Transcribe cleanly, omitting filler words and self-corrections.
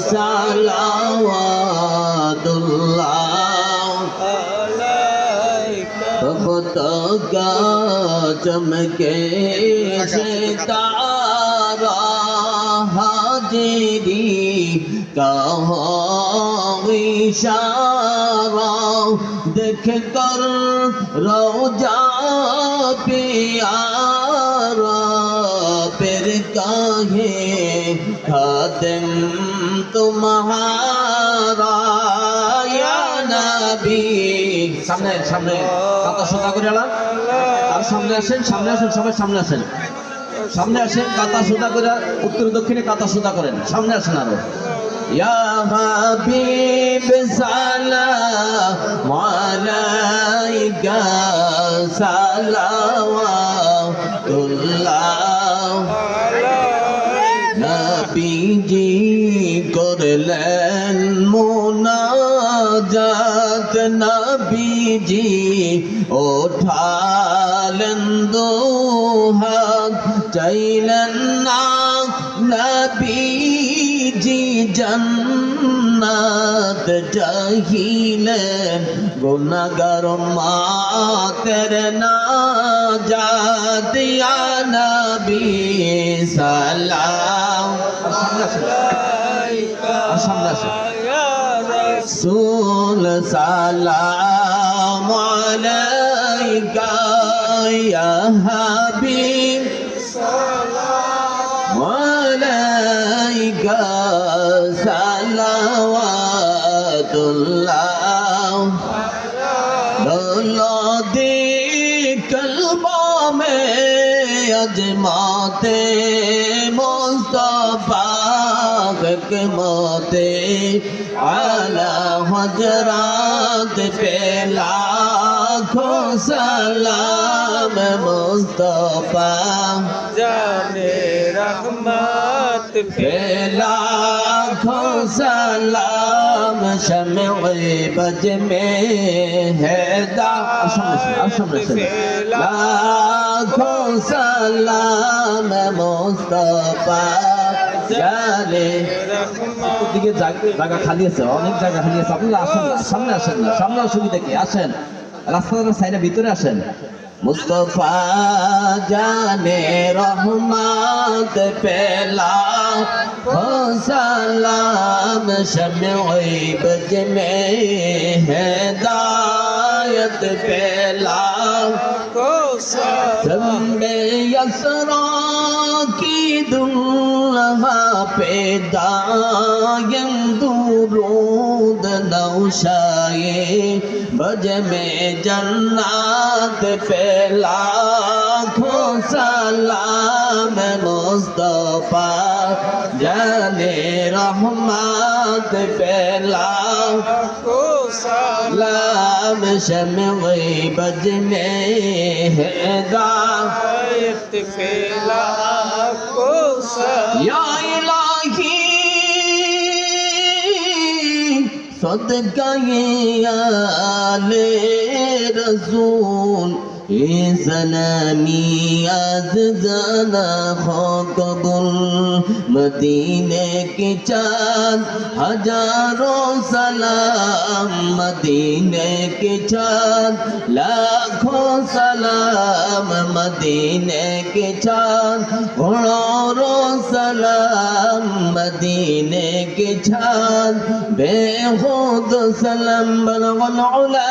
सलावतुल्लाह पताका चमके सितारा हाजिरी का हो इशारा देख कर रोजा प्यारा फिर काहे खातिम तुम्हारा या नबी सामने सामने কথা সোজা করে আলাম আর সামনে আসেন সবাই সামনে আসেন কাতা সোজা করে উত্তর দক্ষিণে কাতা সোজা করেন সামনে আসেন আরো ইয়া হাবিব সালাম আলাইকা সালাওয়াতুল্লাহ নবীজি করলেন মুনাজাত নবীজি ওঠালেন দুহাত চাইলেন না নবীজি জান্নাত চাহিলেন গুনাহগার মাতের নাজাত ইয়া নবী সালাম সামনে আসেন রাসূল সালাম আলাইকা ইয়া হাবিব সালাম আলাইকা সালাওয়াতুল্লাহ दौलते कल्बा में अजमाते मुस्तफा हिकमते आला हजरात पे लाखों सलाम मुस्तफा जाने रहमत पे लाखों सलाम शम्ए बज में है लाखों सलाम मुस्तफा जाने দিকে জায়গা খালি আছে অনেক জায়গা খালি আছে আপনারা আসেন না সামনে আসেন না সামনে অসুবিধা কি আসেন রাস্তার সাইডে ভিতরে আসেন मुस्तफा जाने रहमत पेला हो सलाम शम्ए बज में हिदायत पेला हो सलाम यसरा की दुल्हा पैदा दुरूद नौशाए बज में जन्नत पे लाखों सलाम मुस्तफा जाने रहमत पे लाखों सलाम शम्ए बज में हिदायत पे लाखों सलाम या इलाही सदका ये आले रसूल ये सलामी अज़ज़ाना ख़ुतबुल मदीने के चाँद हजारों सलाम मदीने के चाँद लाखों सलाम मदीने के चाँद करोड़ों सलाम मदीने के चाँद बेखुद सलाम बलगुल उला